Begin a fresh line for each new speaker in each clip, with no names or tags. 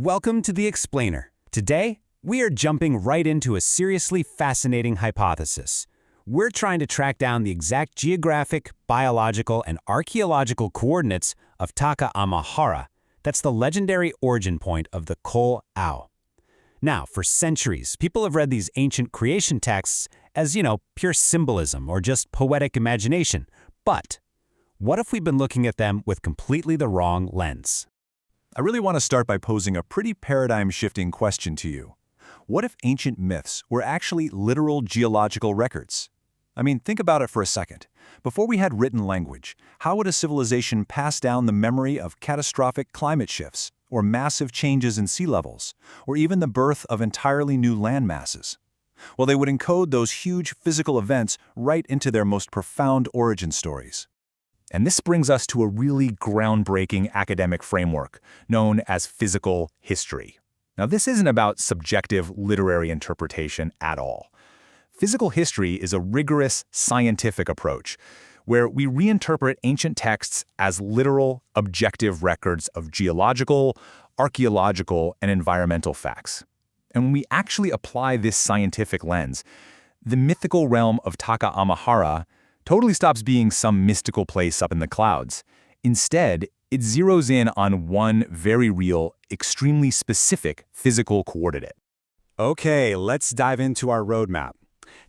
Welcome to The Explainer. Today, we are jumping right into a seriously fascinating hypothesis. We're trying to track down the exact geographic, biological, and archaeological coordinates of Taka, Hara. That's the legendary origin point of the Kol Ao. Now, for centuries, people have read these ancient creation texts as, pure symbolism or just poetic imagination. But what if we've been looking at them with completely the wrong lens?
I really want to start by posing a pretty paradigm-shifting question to you. What if ancient myths were actually literal geological records? I mean, think about it for a second. Before we had written language, how would a civilization pass down the memory of catastrophic climate shifts, or massive changes in sea levels, or even the birth of entirely new land masses? Well, they would encode those huge physical events right into their most profound origin stories. And this brings us to a really groundbreaking academic framework known as physical history. Now, this isn't about subjective literary interpretation at all. Physical history is a rigorous scientific approach where we reinterpret ancient texts as literal, objective records of geological, archaeological, and environmental facts. And when we actually apply this scientific lens, the mythical realm of Taka Hara totally stops being some mystical place up in the clouds. Instead, it zeroes in on one very real, extremely specific physical coordinate.
Okay, let's dive into our roadmap.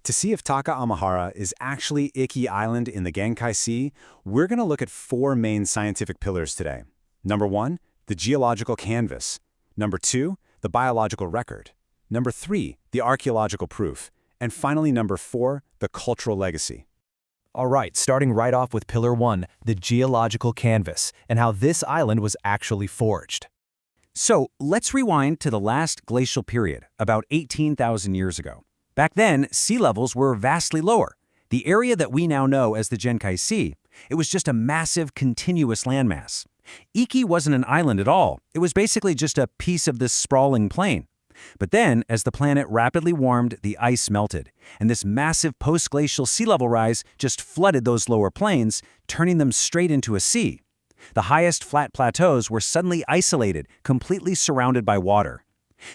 To see if Taka Hara is actually Iki Island in the Genkai Sea, we're going to look at four main scientific pillars today. Number 1, the geological canvas. Number 2, the biological record. Number 3, the archaeological proof. And finally, number 4, the cultural legacy.
All right, starting right off with Pillar 1, the geological canvas, and how this island was actually forged.
So, let's rewind to the last glacial period, about 18,000 years ago. Back then, sea levels were vastly lower. The area that we now know as the Genkai Sea, it was just a massive, continuous landmass. Iki wasn't an island at all. It was basically just a piece of this sprawling plain. But then, as the planet rapidly warmed, the ice melted, and this massive post-glacial sea level rise just flooded those lower plains, turning them straight into a sea. The highest flat plateaus were suddenly isolated, completely surrounded by water.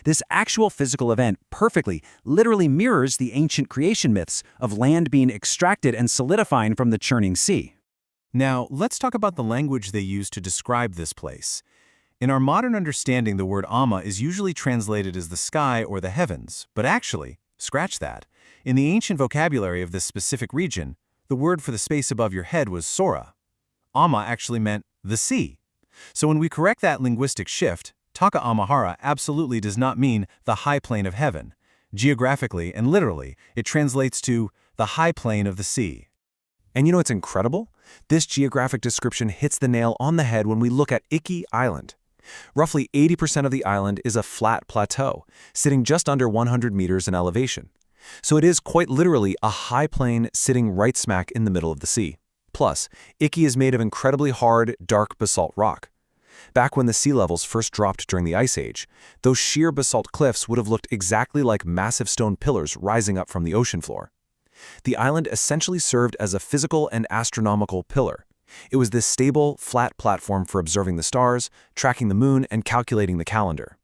This actual physical event perfectly, literally mirrors the ancient creation myths of land being extracted and solidifying from the churning sea.
Now, let's talk about the language they use to describe this place. In our modern understanding, the word Ama is usually translated as the sky or the heavens, but actually, scratch that. In the ancient vocabulary of this specific region, the word for the space above your head was Sora. Ama actually meant the sea. So when we correct that linguistic shift, Taka Hara absolutely does not mean the high plane of heaven. Geographically and literally, it translates to the high plane of the sea.
And you know what's incredible? This geographic description hits the nail on the head when we look at Iki Island. Roughly 80% of the island is a flat plateau, sitting just under 100 meters in elevation. So it is quite literally a high plain sitting right smack in the middle of the sea. Plus, Iki is made of incredibly hard, dark basalt rock. Back when the sea levels first dropped during the Ice Age, those sheer basalt cliffs would have looked exactly like massive stone pillars rising up from the ocean floor. The island essentially served as a physical and astronomical pillar. It was this stable, flat platform for observing the stars, tracking the moon, and calculating the calendar.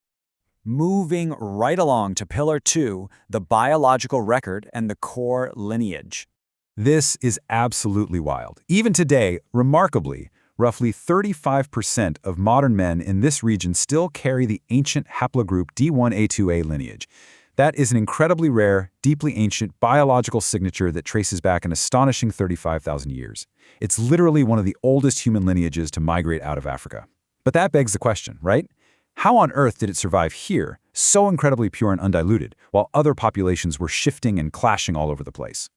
Moving right along to Pillar 2, the biological record and the core lineage.
This is absolutely wild. Even today, remarkably, roughly 35% of modern men in this region still carry the ancient haplogroup D1A2A lineage. That is an incredibly rare, deeply ancient biological signature that traces back an astonishing 35,000 years. It's literally one of the oldest human lineages to migrate out of Africa. But that begs the question, right? How on earth did it survive here, so incredibly pure and undiluted, while other populations were shifting and clashing all over the place?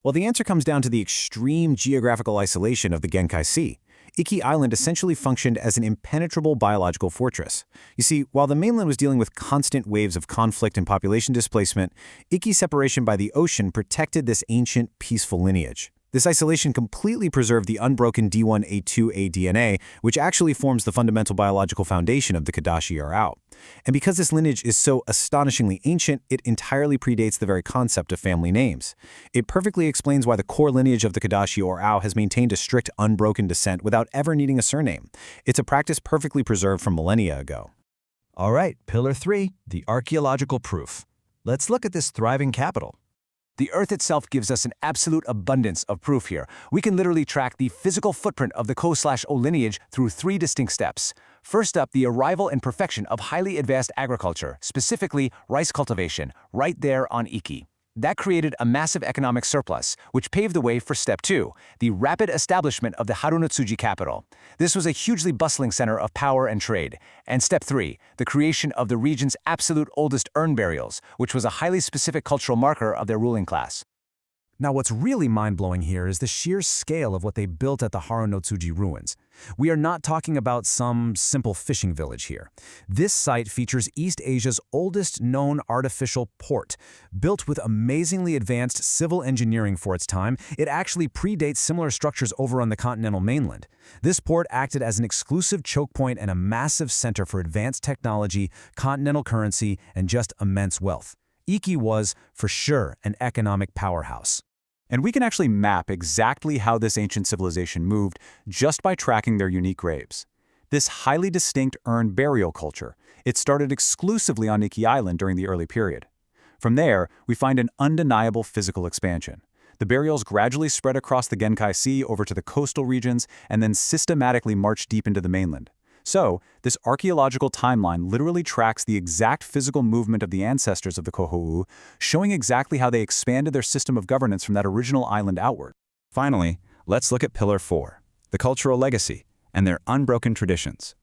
Well, the answer comes down to the extreme geographical isolation of the Genkai Sea. Iki Island essentially functioned as an impenetrable biological fortress. You see, while the mainland was dealing with constant waves of conflict and population displacement, Iki's separation by the ocean protected this ancient, peaceful lineage. This isolation completely preserved the unbroken D1A2A DNA, which actually forms the fundamental biological foundation of the Kadashi or Ao. And because this lineage is so astonishingly ancient, it entirely predates the very concept of family names. It perfectly explains why the core lineage of the Kadashi or Ao has maintained a strict, unbroken descent without ever needing a surname. It's a practice perfectly preserved from millennia ago.
All right, Pillar 3, the archaeological proof. Let's look at this thriving capital.
The Earth itself gives us an absolute abundance of proof here. We can literally track the physical footprint of the Ko/O lineage through 3 distinct steps. First up, the arrival and perfection of highly advanced agriculture, specifically rice cultivation, right there on Iki. That created a massive economic surplus, which paved the way for Step 2, the rapid establishment of the Harunotsuji capital. This was a hugely bustling center of power and trade. And Step 3, the creation of the region's absolute oldest urn burials, which was a highly specific cultural marker of their ruling class.
Now, what's really mind-blowing here is the sheer scale of what they built at the Harunotsuji ruins. We are not talking about some simple fishing village here. This site features East Asia's oldest known artificial port. Built with amazingly advanced civil engineering for its time, it actually predates similar structures over on the continental mainland. This port acted as an exclusive choke point and a massive center for advanced technology, continental currency, and just immense wealth. Iki was, for sure, an economic powerhouse.
And we can actually map exactly how this ancient civilization moved just by tracking their unique graves. This highly distinct urn burial culture, it started exclusively on Iki Island during the early period. From there, we find an undeniable physical expansion. The burials gradually spread across the Genkai Sea over to the coastal regions and then systematically marched deep into the mainland. So, this archaeological timeline literally tracks the exact physical movement of the ancestors of the Koho'u, showing exactly how they expanded their system of governance from that original island outward.
Finally, let's look at Pillar 4, the cultural legacy and their unbroken traditions.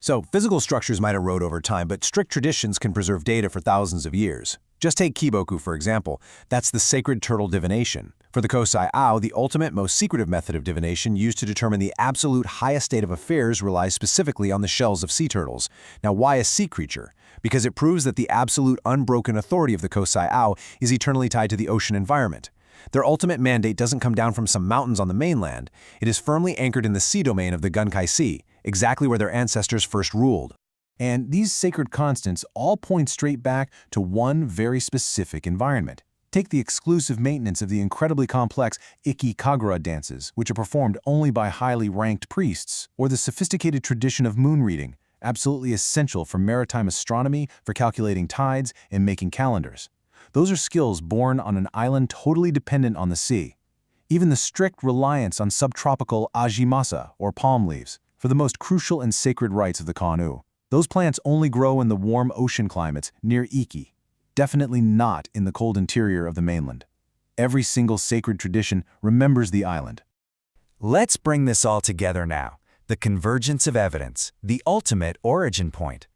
So, physical structures might erode over time, but strict traditions can preserve data for thousands of years. Just take Kiboku, for example. That's the sacred turtle divination. For the Kosai Ao, the ultimate, most secretive method of divination used to determine the absolute highest state of affairs relies specifically on the shells of sea turtles. Now, why a sea creature? Because it proves that the absolute unbroken authority of the Kosai Ao is eternally tied to the ocean environment. Their ultimate mandate doesn't come down from some mountains on the mainland. It is firmly anchored in the sea domain of the Genkai Sea, exactly where their ancestors first ruled. And these sacred constants all point straight back to one very specific environment. Take the exclusive maintenance of the incredibly complex Iki Kagura dances, which are performed only by highly ranked priests, or the sophisticated tradition of moon reading, absolutely essential for maritime astronomy, for calculating tides, and making calendars. Those are skills born on an island totally dependent on the sea. Even the strict reliance on subtropical ajimasa, or palm leaves, for the most crucial and sacred rites of the Kanu. Those plants only grow in the warm ocean climates near Iki, definitely not in the cold interior of the mainland. Every single sacred tradition remembers the island.
Let's bring this all together now. The convergence of evidence, the ultimate origin point.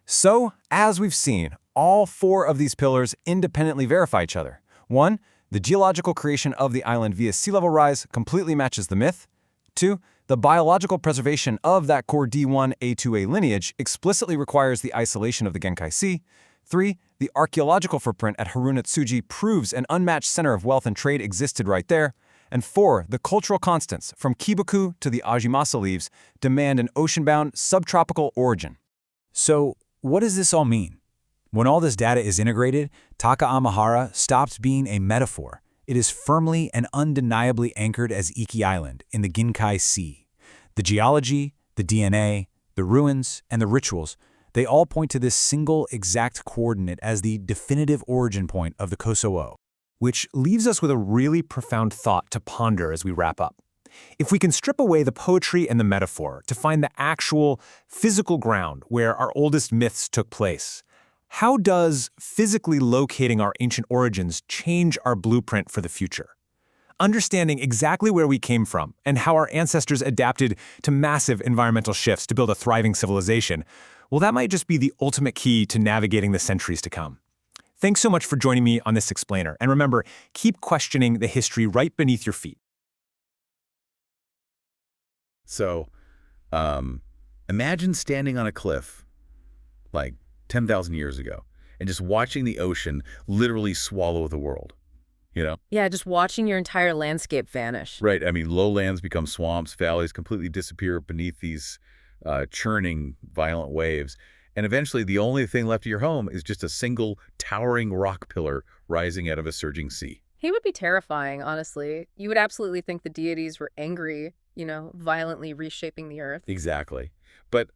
So, as we've seen, all 4 of these pillars independently verify each other. 1, the geological creation of the island via sea level rise completely matches the myth. 2, the biological preservation of that core D1A2A lineage explicitly requires the isolation of the Genkai Sea. 3, the archaeological footprint at Harunotsuji proves an unmatched center of wealth and trade existed right there. And 4, the cultural constants, from Kiboku to the Ajimasa leaves, demand an ocean-bound, subtropical origin.
So, what does this all mean? When all this data is integrated, Taka Amahara stops being a metaphor. It is firmly and undeniably anchored as Iki Island in the Genkai Sea. The geology, the DNA, the ruins, and the rituals, they all point to this single exact coordinate as the definitive origin point of the Koso-o.
Which leaves us with a really profound thought to ponder as we wrap up. If we can strip away the poetry and the metaphor to find the actual physical ground where our oldest myths took place, how does physically locating our ancient origins change our blueprint for the future? Understanding exactly where we came from and how our ancestors adapted to massive environmental shifts to build a thriving civilization, well, that might just be the ultimate key to navigating the centuries to come. Thanks so much for joining me on this explainer, and remember, keep questioning the history right beneath your feet.
So, imagine standing on a cliff, like 10,000 years ago, and just watching the ocean literally swallow the world, you know?
Yeah, just watching your entire landscape vanish.
Right. I mean, lowlands become swamps, valleys completely disappear beneath these churning, violent waves. And eventually, the only thing left of your home is just a single towering rock pillar rising out of a surging sea.
He would be terrifying, honestly. You would absolutely think the deities were angry, violently reshaping the earth.
Exactly. But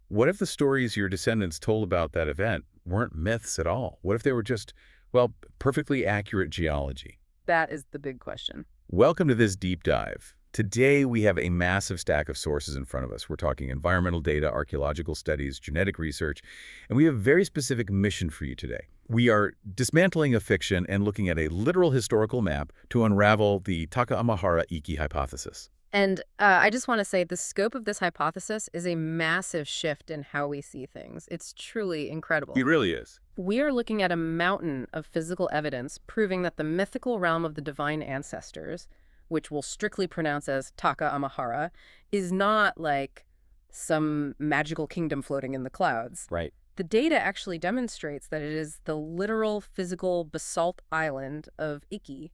What if the stories your descendants told about that event weren't myths at all? What if they were just, well, perfectly accurate geology?
That is the big question.
Welcome to this deep dive. Today, we have a massive stack of sources in front of us. We're talking environmental data, archaeological studies, genetic research, and we have a very specific mission for you today. We are dismantling a fiction and looking at a literal historical map to unravel the Taka Hara Iki hypothesis.
And I just want to say the scope of this hypothesis is a massive shift in how we see things. It's truly incredible.
It really is.
We are looking at a mountain of physical evidence proving that the mythical realm of the divine ancestors, which we'll strictly pronounce as Taka Amahara, is not like some magical kingdom floating in the clouds.
Right.
The data actually demonstrates that it is the literal physical basalt island of Iki.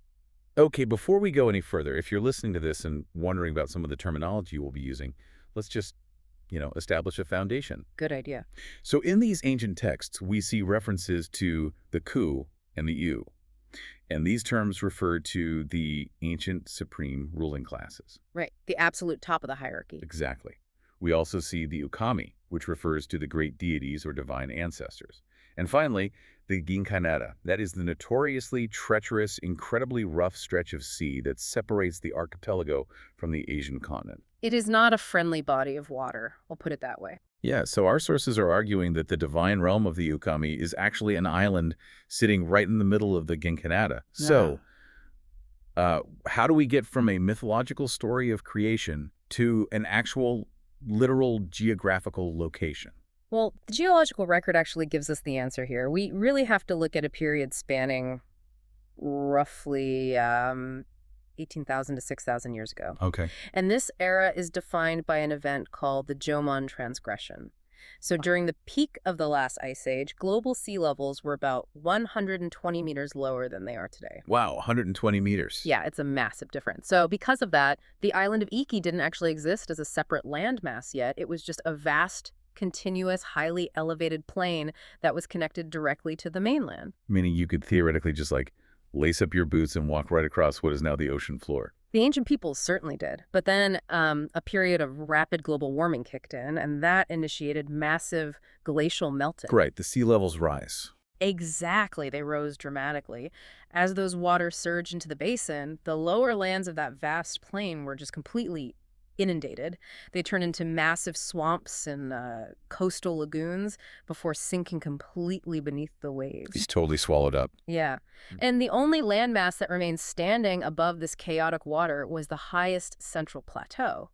Okay, before we go any further, if you're listening to this and wondering about some of the terminology we'll be using, let's just, establish a foundation.
Good idea.
So in these ancient texts, we see references to the ku and the yu. And these terms refer to the ancient supreme ruling classes.
Right. The absolute top of the hierarchy.
Exactly. We also see the ukami, which refers to the great deities or divine ancestors. And finally, the Ginkanata. That is the notoriously treacherous, incredibly rough stretch of sea that separates the archipelago from the Asian continent.
It is not a friendly body of water. We'll put it that way.
Yeah, so our sources are arguing that the divine realm of the ukami is actually an island sitting right in the middle of the Ginkanata. So, how do we get from a mythological story of creation to an actual literal geographical location?
Well, the geological record actually gives us the answer here. We really have to look at a period spanning roughly 18,000 to 6,000 years ago.
Okay.
And this era is defined by an event called the Jomon Transgression. So during the peak of the last ice age, global sea levels were about 120 meters lower than they are today.
Wow, 120 meters.
Yeah, it's a massive difference. So because of that, the island of Iki didn't actually exist as a separate landmass yet. It was just a vast, continuous, highly elevated plain that was connected directly to the mainland.
Meaning you could theoretically just lace up your boots and walk right across what is now the ocean floor.
The ancient peoples certainly did. But then a period of rapid global warming kicked in, and that initiated massive glacial melting.
Right, the sea levels rise.
Exactly. They rose dramatically. As those waters surged into the basin, the lower lands of that vast plain were just completely inundated. They turned into massive swamps and coastal lagoons before sinking completely beneath the waves.
He's totally swallowed up.
Yeah. And the only landmass that remained standing above this chaotic water was the highest central plateau.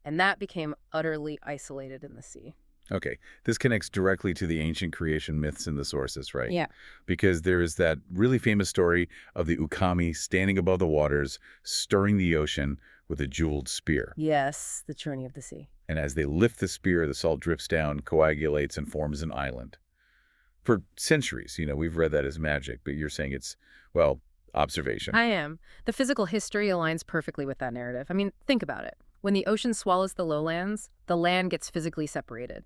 And that became utterly isolated in the sea.
Okay, this connects directly to the ancient creation myths in the sources, right?
Yeah.
Because there is that really famous story of the ukami standing above the waters, stirring the ocean with a jeweled spear.
Yes, the churning of the sea.
And as they lift the spear, the salt drifts down, coagulates, and forms an island. For centuries, we've read that as magic, but you're saying it's, observation.
I am. The physical history aligns perfectly with that narrative. I mean, think about it. When the ocean swallows the lowlands, the land gets physically separated.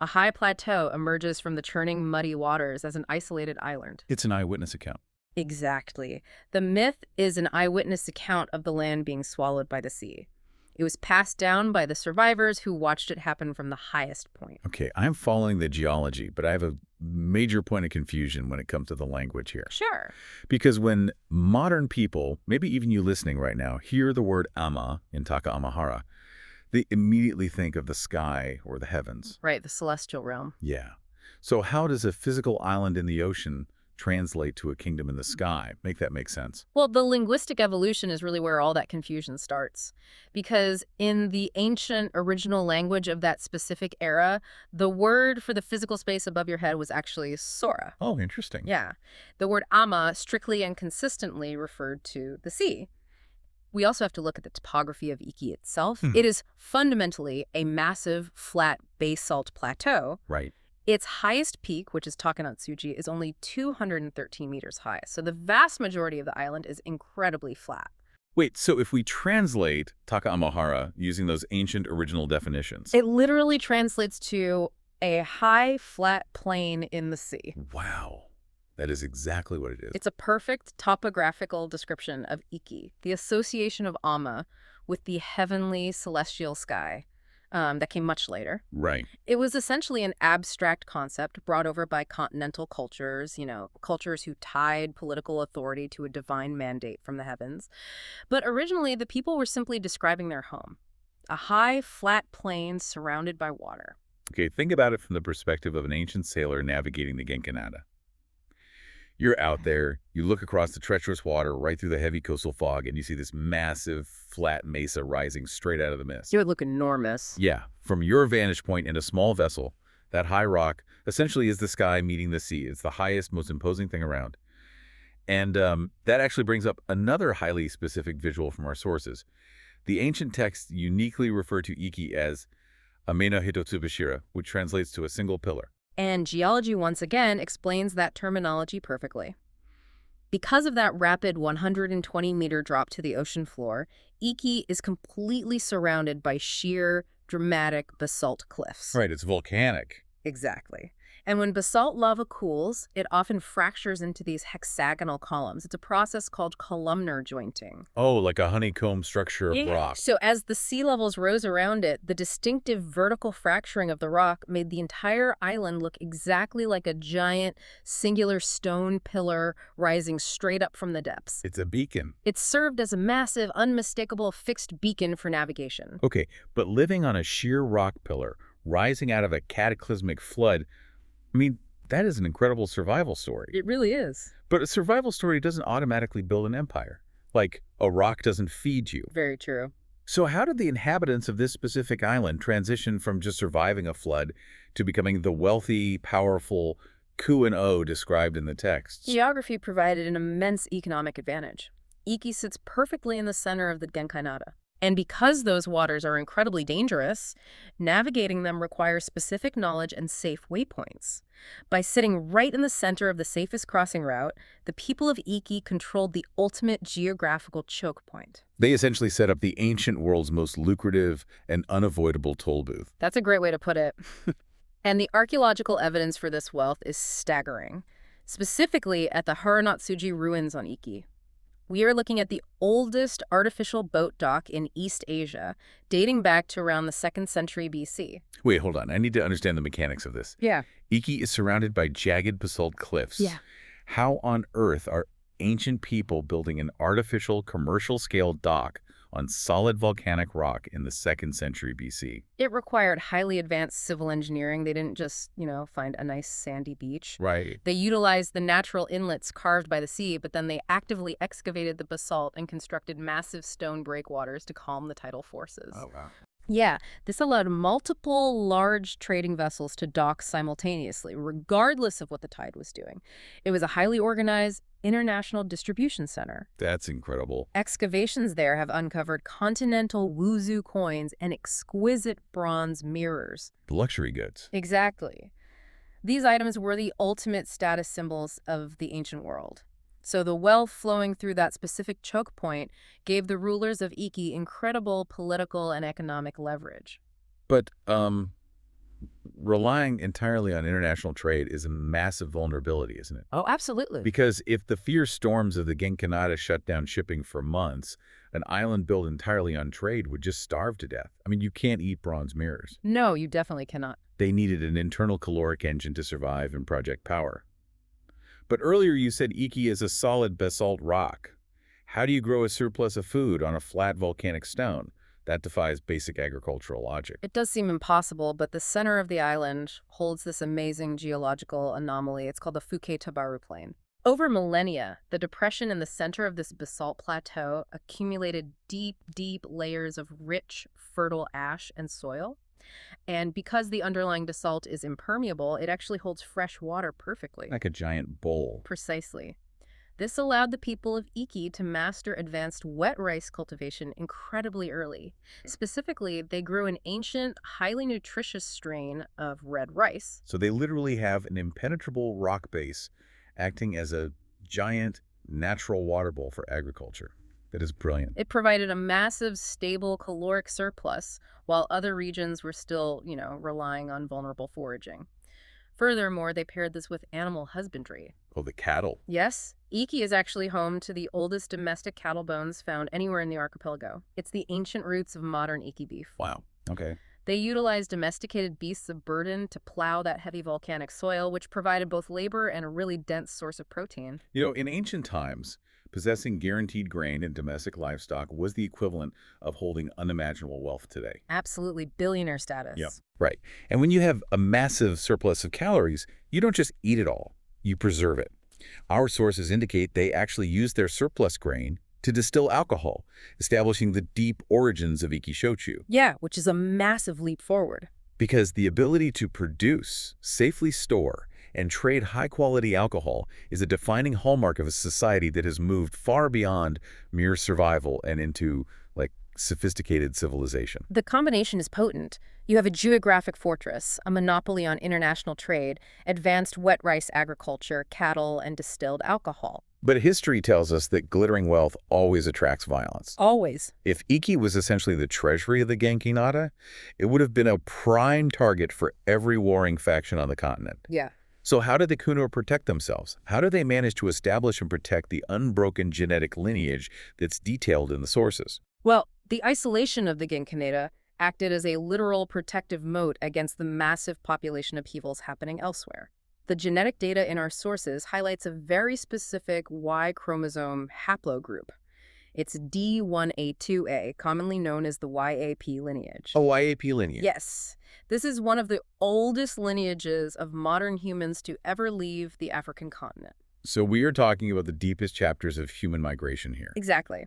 A high plateau emerges from the churning, muddy waters as an isolated island.
It's an eyewitness account.
Exactly. The myth is an eyewitness account of the land being swallowed by the sea. It was passed down by the survivors who watched it happen from the highest point.
Okay, I'm following the geology, but I have a major point of confusion when it comes to the language here.
Sure.
Because when modern people, maybe even you listening right now, hear the word ama in Taka Amahara, they immediately think of the sky or the heavens.
Right, the celestial realm.
Yeah. So how does a physical island in the ocean translate to a kingdom in the sky? Make that make sense.
Well, the linguistic evolution is really where all that confusion starts. Because in the ancient original language of that specific era, the word for the physical space above your head was actually sora.
Oh, interesting.
Yeah. The word ama strictly and consistently referred to the sea. We also have to look at the topography of Iki itself. It is fundamentally a massive, flat basalt plateau.
Right.
Its highest peak, which is Takanatsuji, is only 213 meters high. So the vast majority of the island is incredibly flat.
Wait, so if we translate Taka Amahara using those ancient original definitions.
It literally translates to a high, flat plain in the sea.
Wow. That is exactly what it is.
It's a perfect topographical description of Iki, the association of Ama with the heavenly celestial sky. that came much later.
Right.
It was essentially an abstract concept brought over by continental cultures, cultures who tied political authority to a divine mandate from the heavens. But originally, the people were simply describing their home, a high, flat plain surrounded by water.
Okay, think about it from the perspective of an ancient sailor navigating the Genkanata. You're out there, you look across the treacherous water right through the heavy coastal fog, and you see this massive, flat mesa rising straight out of the mist.
It would look enormous.
Yeah, from your vantage point in a small vessel, that high rock essentially is the sky meeting the sea. It's the highest, most imposing thing around. And that actually brings up another highly specific visual from our sources. The ancient texts uniquely refer to Iki as Ameno Hitotsubashira, which translates to a single pillar.
And geology, once again, explains that terminology perfectly. Because of that rapid 120-meter drop to the ocean floor, Iki is completely surrounded by sheer, dramatic basalt cliffs.
Right, it's volcanic.
Exactly. And when basalt lava cools, it often fractures into these hexagonal columns. It's a process called columnar jointing.
Oh, like a honeycomb structure of rock.
So as the sea levels rose around it, the distinctive vertical fracturing of the rock made the entire island look exactly like a giant, singular stone pillar rising straight up from the depths.
It's a beacon.
It served as a massive, unmistakable fixed beacon for navigation.
Okay, but living on a sheer rock pillar, rising out of a cataclysmic flood, I mean, that is an incredible survival story.
It really is.
But a survival story doesn't automatically build an empire. Like, a rock doesn't feed you.
Very true.
So how did the inhabitants of this specific island transition from just surviving a flood to becoming the wealthy, powerful Ku-and-O described in the texts?
Geography provided an immense economic advantage. Iki sits perfectly in the center of the Genkainada. And because those waters are incredibly dangerous, navigating them requires specific knowledge and safe waypoints. By sitting right in the center of the safest crossing route, the people of Iki controlled the ultimate geographical choke point.
They essentially set up the ancient world's most lucrative and unavoidable toll booth.
That's a great way to put it. And the archaeological evidence for this wealth is staggering, specifically at the Hara ruins on Iki. We are looking at the oldest artificial boat dock in East Asia, dating back to around the 2nd century BC.
Wait, hold on. I need to understand the mechanics of this.
Yeah.
Iki is surrounded by jagged basalt cliffs.
Yeah.
How on earth are ancient people building an artificial commercial-scale dock on solid volcanic rock in the 2nd century BC?
It required highly advanced civil engineering. They didn't just, find a nice sandy beach.
Right.
They utilized the natural inlets carved by the sea, but then they actively excavated the basalt and constructed massive stone breakwaters to calm the tidal forces.
Oh, wow.
Yeah, this allowed multiple large trading vessels to dock simultaneously, regardless of what the tide was doing. It was a highly organized international distribution center.
That's incredible.
Excavations there have uncovered continental wuzu coins and exquisite bronze mirrors.
Luxury goods.
Exactly. These items were the ultimate status symbols of the ancient world. So the wealth flowing through that specific choke point gave the rulers of Iki incredible political and economic leverage.
But relying entirely on international trade is a massive vulnerability, isn't it?
Oh, absolutely.
Because if the fierce storms of the Genkanata shut down shipping for months, an island built entirely on trade would just starve to death. I mean, you can't eat bronze mirrors.
No, you definitely cannot.
They needed an internal caloric engine to survive and project power. But earlier you said Iki is a solid basalt rock. How do you grow a surplus of food on a flat volcanic stone? That defies basic agricultural logic.
It does seem impossible, but the center of the island holds this amazing geological anomaly. It's called the Fuke-Tabaru Plain. Over millennia, the depression in the center of this basalt plateau accumulated deep, deep layers of rich, fertile ash and soil. And because the underlying basalt is impermeable, it actually holds fresh water perfectly.
Like a giant bowl.
Precisely. This allowed the people of Iki to master advanced wet rice cultivation incredibly early. Specifically, they grew an ancient, highly nutritious strain of red rice.
So they literally have an impenetrable rock base acting as a giant natural water bowl for agriculture. That is brilliant.
It provided a massive, stable caloric surplus, while other regions were still, relying on vulnerable foraging. Furthermore, they paired this with animal husbandry.
Oh, the cattle.
Yes, Iki is actually home to the oldest domestic cattle bones found anywhere in the archipelago. It's the ancient roots of modern Iki beef.
Wow. Okay.
They utilized domesticated beasts of burden to plow that heavy volcanic soil, which provided both labor and a really dense source of protein.
In ancient times, possessing guaranteed grain and domestic livestock was the equivalent of holding unimaginable wealth today.
Absolutely billionaire status.
Yep. Right. And when you have a massive surplus of calories, you don't just eat it all, you preserve it. Our sources indicate they actually used their surplus grain to distill alcohol, establishing the deep origins of ikishochu.
Yeah, which is a massive leap forward.
Because the ability to produce, safely store, and trade high-quality alcohol is a defining hallmark of a society that has moved far beyond mere survival and into, sophisticated civilization.
The combination is potent. You have a geographic fortress, a monopoly on international trade, advanced wet rice agriculture, cattle, and distilled alcohol.
But history tells us that glittering wealth always attracts violence.
Always.
If Iki was essentially the treasury of the Genki Nara, it would have been a prime target for every warring faction on the continent.
Yeah.
So how did the Kuno protect themselves? How do they manage to establish and protect the unbroken genetic lineage that's detailed in the sources?
Well, the isolation of the Genkinata acted as a literal protective moat against the massive population upheavals happening elsewhere. The genetic data in our sources highlights a very specific Y chromosome haplogroup. It's D1A2A, commonly known as the YAP lineage.
A YAP lineage?
Yes. This is one of the oldest lineages of modern humans to ever leave the African continent.
So we are talking about the deepest chapters of human migration here.
Exactly.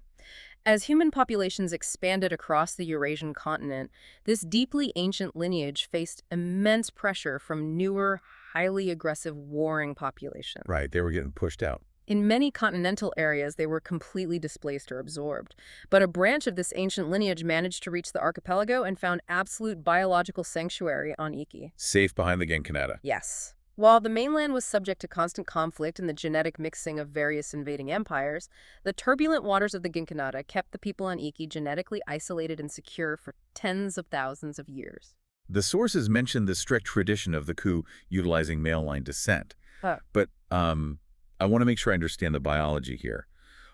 As human populations expanded across the Eurasian continent, this deeply ancient lineage faced immense pressure from newer, highly aggressive warring populations.
Right, they were getting pushed out.
In many continental areas, they were completely displaced or absorbed. But a branch of this ancient lineage managed to reach the archipelago and found absolute biological sanctuary on Iki.
Safe behind the Genkinata.
Yes. While the mainland was subject to constant conflict and the genetic mixing of various invading empires, the turbulent waters of the Ginkanata kept the people on Iki genetically isolated and secure for tens of thousands of years.
The sources mention the strict tradition of the Ku utilizing male line descent. But I want to make sure I understand the biology here.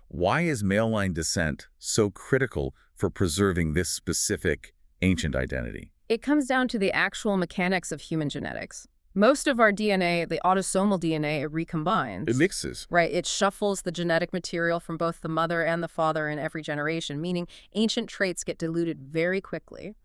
Why is male line descent so critical for preserving this specific ancient identity?
It comes down to the actual mechanics of human genetics. Most of our DNA, the autosomal DNA, it recombines.
It mixes.
Right. It shuffles the genetic material from both the mother and the father in every generation, meaning ancient traits get diluted very quickly.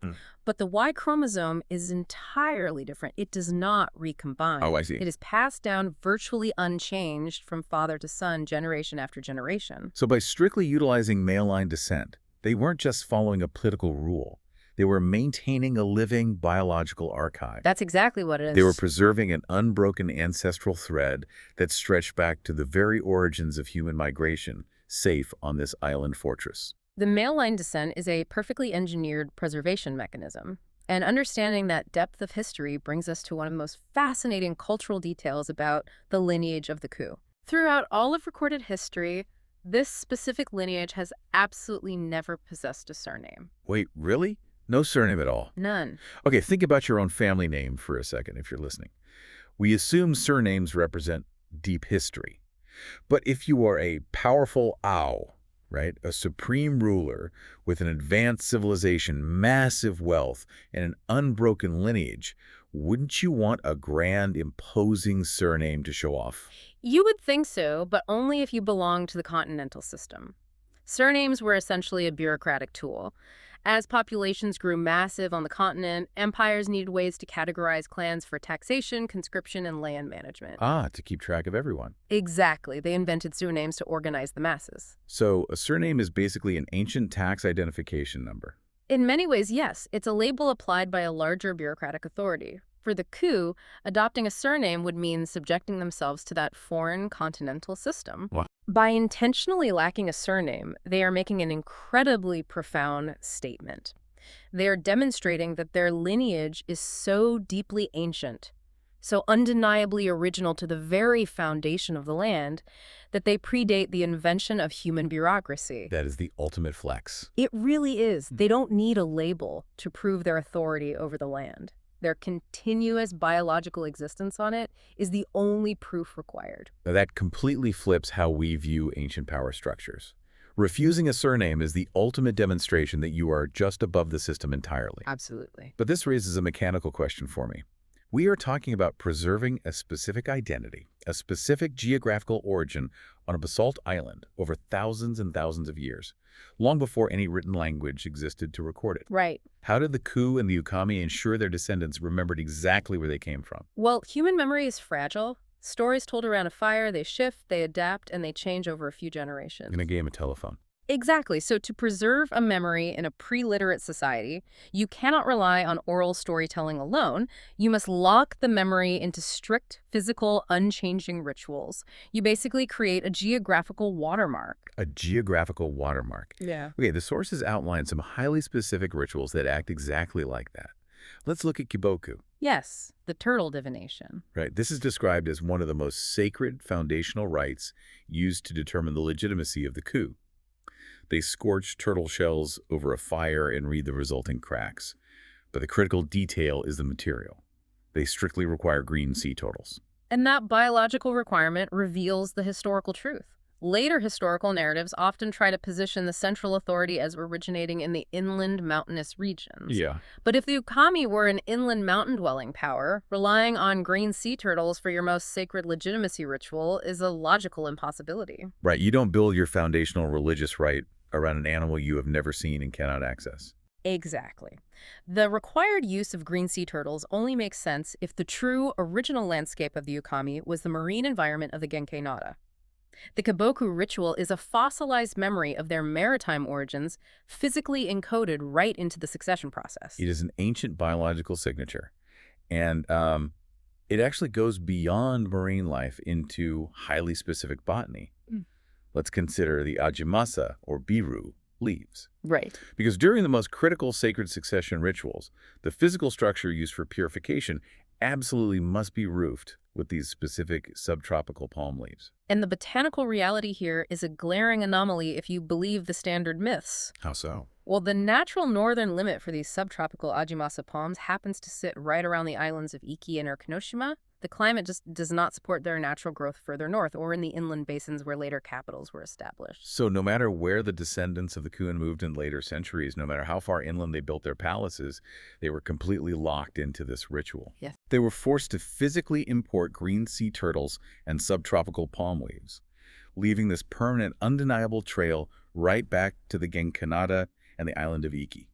But the Y chromosome is entirely different. It does not recombine.
Oh, I see.
It is passed down virtually unchanged from father to son, generation after generation.
So by strictly utilizing male line descent, they weren't just following a political rule. They were maintaining a living biological archive.
That's exactly what it is.
They were preserving an unbroken ancestral thread that stretched back to the very origins of human migration, safe on this island fortress.
The male line descent is a perfectly engineered preservation mechanism. And understanding that depth of history brings us to one of the most fascinating cultural details about the lineage of the Ku. Throughout all of recorded history, this specific lineage has absolutely never possessed a surname.
Wait, really? No surname at all?
None.
Okay, think about your own family name for a second if you're listening. We assume surnames represent deep history. But if you are a powerful Ao, right, a supreme ruler with an advanced civilization, massive wealth, and an unbroken lineage, wouldn't you want a grand, imposing surname to show off?
You would think so, but only if you belong to the continental system. Surnames were essentially a bureaucratic tool. As populations grew massive on the continent, empires needed ways to categorize clans for taxation, conscription, and land management.
To keep track of everyone.
Exactly. They invented surnames to organize the masses.
So a surname is basically an ancient tax identification number.
In many ways, yes. It's a label applied by a larger bureaucratic authority. For the Ku, adopting a surname would mean subjecting themselves to that foreign continental system.
Wow.
By intentionally lacking a surname, they are making an incredibly profound statement. They are demonstrating that their lineage is so deeply ancient, so undeniably original to the very foundation of the land, that they predate the invention of human bureaucracy.
That is the ultimate flex.
It really is. They don't need a label to prove their authority over the land. Their continuous biological existence on it is the only proof required.
Now that completely flips how we view ancient power structures. Refusing a surname is the ultimate demonstration that you are just above the system entirely.
Absolutely.
But this raises a mechanical question for me. We are talking about preserving a specific identity, a specific geographical origin on a basalt island over thousands and thousands of years, long before any written language existed to record it.
Right.
How did the Ku and the Ukami ensure their descendants remembered exactly where they came from?
Well, human memory is fragile. Stories told around a fire, they shift, they adapt, and they change over a few generations.
In a game of telephone.
Exactly. So to preserve a memory in a pre-literate society, you cannot rely on oral storytelling alone. You must lock the memory into strict, physical, unchanging rituals. You basically create a geographical watermark.
A geographical watermark.
Yeah.
Okay, the sources outline some highly specific rituals that act exactly like that. Let's look at Kiboku.
Yes, the turtle divination.
Right, this is described as one of the most sacred foundational rites used to determine the legitimacy of the Ku. They scorch turtle shells over a fire and read the resulting cracks. But the critical detail is the material. They strictly require green sea turtles.
And that biological requirement reveals the historical truth. Later historical narratives often try to position the central authority as originating in the inland mountainous regions.
Yeah.
But if the Ukami were an inland mountain-dwelling power, relying on green sea turtles for your most sacred legitimacy ritual is a logical impossibility.
Right, you don't build your foundational religious rite around an animal you have never seen and cannot access.
Exactly. The required use of green sea turtles only makes sense if the true original landscape of the Ukami was the marine environment of the Genkai Nara. The Kiboku ritual is a fossilized memory of their maritime origins, physically encoded right into the succession process.
It is an ancient biological signature, and it actually goes beyond marine life into highly specific botany. Let's consider the Ajimasa, or Biru, leaves.
Right.
Because during the most critical sacred succession rituals, the physical structure used for purification absolutely must be roofed with these specific subtropical palm leaves.
And the botanical reality here is a glaring anomaly if you believe the standard myths.
How so?
Well, the natural northern limit for these subtropical Ajimasa palms happens to sit right around the islands of Iki and Okinoshima. The climate just does not support their natural growth further north or in the inland basins where later capitals were established.
So no matter where the descendants of the Kun moved in later centuries, no matter how far inland they built their palaces, they were completely locked into this ritual.
Yes.
They were forced to physically import green sea turtles and subtropical palm leaves, leaving this permanent, undeniable trail right back to the Genkanada and the island of Iki.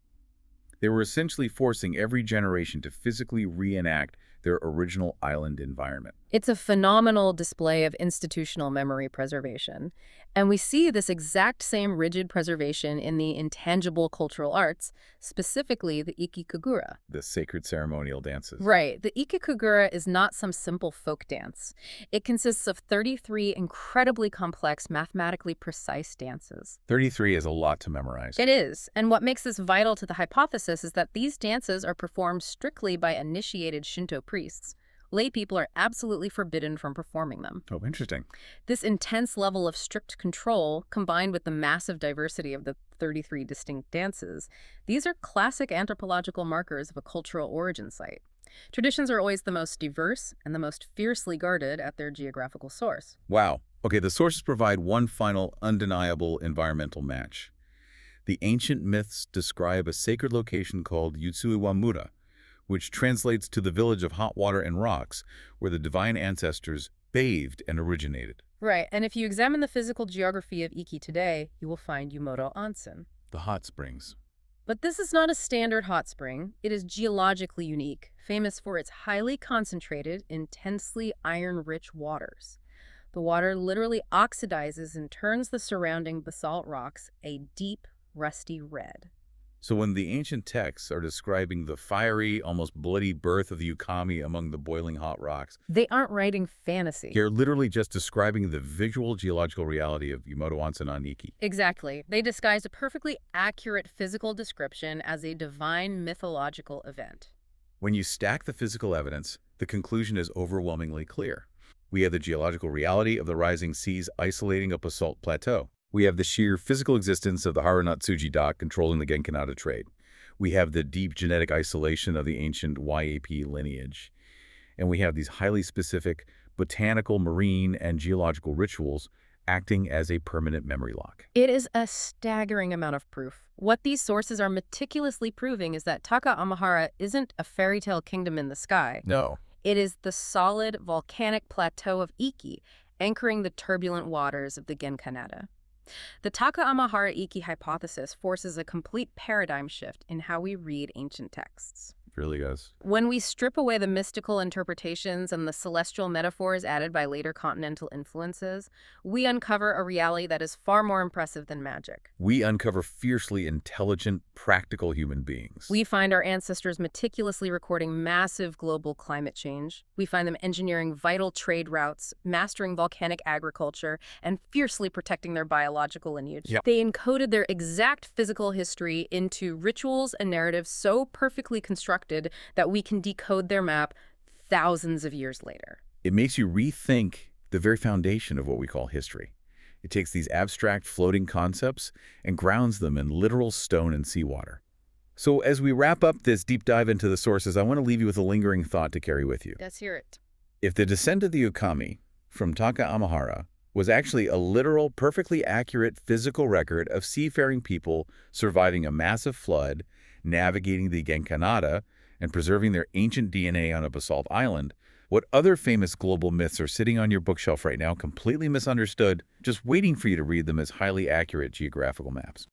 They were essentially forcing every generation to physically reenact their original island environment.
It's a phenomenal display of institutional memory preservation. And we see this exact same rigid preservation in the intangible cultural arts, specifically the ikikugura.
The sacred ceremonial dances.
Right. The ikikugura is not some simple folk dance. It consists of 33 incredibly complex, mathematically precise dances.
33 is a lot to memorize.
It is. And what makes this vital to the hypothesis is that these dances are performed strictly by initiated Shinto priests. Lay people are absolutely forbidden from performing them.
Oh, interesting.
This intense level of strict control, combined with the massive diversity of the 33 distinct dances, these are classic anthropological markers of a cultural origin site. Traditions are always the most diverse and the most fiercely guarded at their geographical source.
Wow. Okay, the sources provide one final, undeniable environmental match. The ancient myths describe a sacred location called YAmatu, which translates to the village of hot water and rocks, where the divine ancestors bathed and originated.
Right, and if you examine the physical geography of Iki today, you will find Yumoto Onsen.
The hot springs.
But this is not a standard hot spring. It is geologically unique, famous for its highly concentrated, intensely iron-rich waters. The water literally oxidizes and turns the surrounding basalt rocks a deep, rusty red.
So when the ancient texts are describing the fiery, almost bloody birth of the Ukami among the boiling hot rocks,
they aren't writing fantasy.
They're literally just describing the visual geological reality of Yumoto Onsen on Iki.
Exactly. They disguise a perfectly accurate physical description as a divine mythological event.
When you stack the physical evidence, the conclusion is overwhelmingly clear. We have the geological reality of the rising seas isolating a basalt plateau. We have the sheer physical existence of the Hara Natsuji dock controlling the Genkanada trade. We have the deep genetic isolation of the ancient YAP lineage. And we have these highly specific botanical, marine, and geological rituals acting as a permanent memory lock.
It is a staggering amount of proof. What these sources are meticulously proving is that Taka Amahara isn't a fairy tale kingdom in the sky.
No.
It is the solid volcanic plateau of Iki, anchoring the turbulent waters of the Genkanata. The Taka Amahara Iki hypothesis forces a complete paradigm shift in how we read ancient texts.
It really does.
When we strip away the mystical interpretations and the celestial metaphors added by later continental influences, we uncover a reality that is far more impressive than magic.
We uncover fiercely intelligent, practical human beings.
We find our ancestors meticulously recording massive global climate change. We find them engineering vital trade routes, mastering volcanic agriculture, and fiercely protecting their biological lineage.
Yep.
They encoded their exact physical history into rituals and narratives so perfectly constructed that we can decode their map thousands of years later.
It makes you rethink the very foundation of what we call history. It takes these abstract floating concepts and grounds them in literal stone and seawater. So as we wrap up this deep dive into the sources, I want to leave you with a lingering thought to carry with you.
Let's hear it.
If the descent of the Ukami from Taka Amahara was actually a literal, perfectly accurate physical record of seafaring people surviving a massive flood, navigating the Genkanata, and preserving their ancient DNA on a basalt island, what other famous global myths are sitting on your bookshelf right now completely misunderstood, just waiting for you to read them as highly accurate geographical maps?